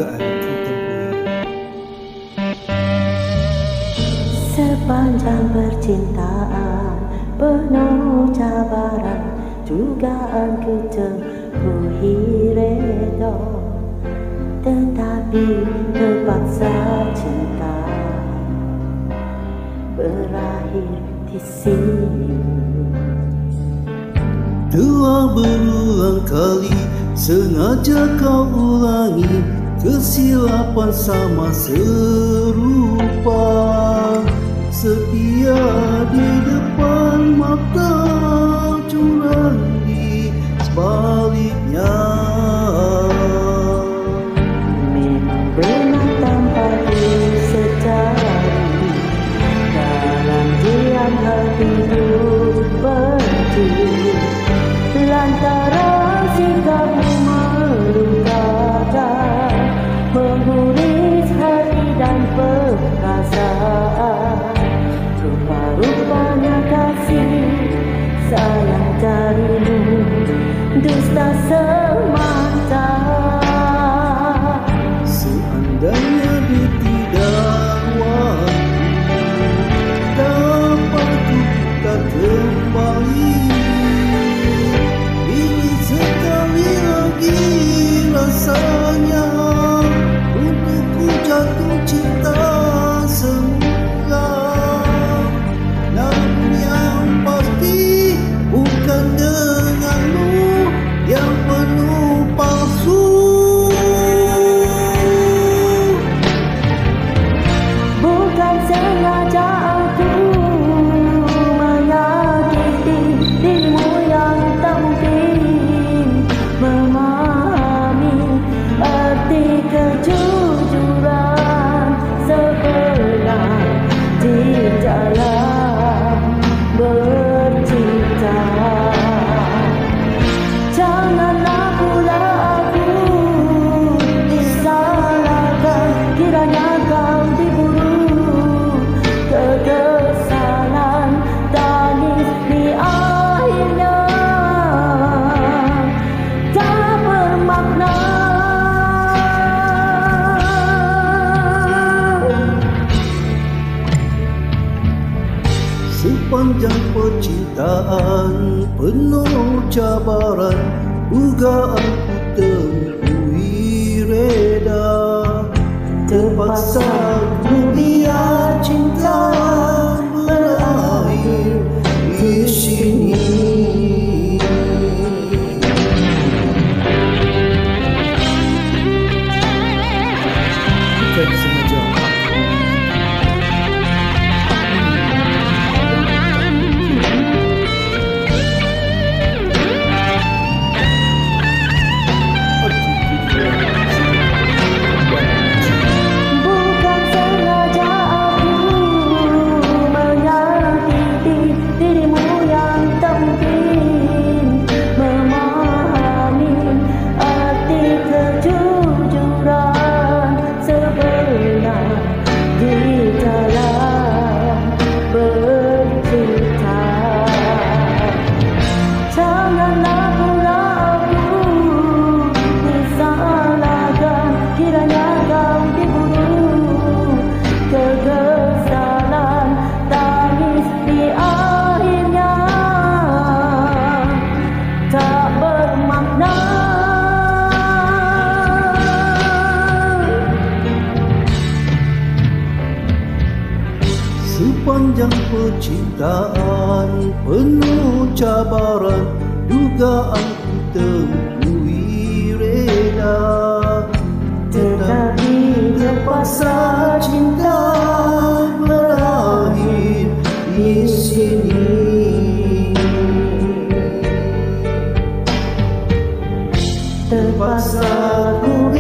dugaan ku temui. Sepanjang percintaan penuh cabaran, dugaan ku temui reda, tetapi terpaksa cinta berakhir di sini. Telah berulang kali sengaja kau ulangi kesilapan sama serupa, setia di depan mata, curang di sebaliknya. Memang benar tanpa disedari, dalam diam hatiku berhenti, lantaran sikapmu melukakan, menguris hati dan perasaan. Rupa-rupanya kasih sayang darimu dusta semata. Seandainya dia tidak waktu, dapat ku putar kembali. Ini sekali lagi rasanya untuk ku jatuh cinta semula. Namun yang pasti bukan denganmu yang penuh palsu. Bukan sengaja aku menyakiti dirimu yang tak mungkin memahami arti kejujuran sebenar di dalam bercinta. Janganlah pula aku disalahkan, kiranya kau diburu kekesalan, tangis di akhirnya tak bermakna. Sepanjang percintaan penuh cabaran, dugaan ku temui reda, terpaksa ku biar cinta berakhir di sini. Bukan sengaja. Bukan sengaja aku menyakiti dirimu yang tak mungkin memahami arti kejujuran sebenar di dalam bercinta. Janganlah pula aku disalahkan, kiranya kau diburu kekesalan, tangis di akhirnya tak bermakna. Sepanjang percintaan penuh cabaran, dugaan ku temui reda, Tetapi terpaksa cinta berakhir di sini. terpaksa ku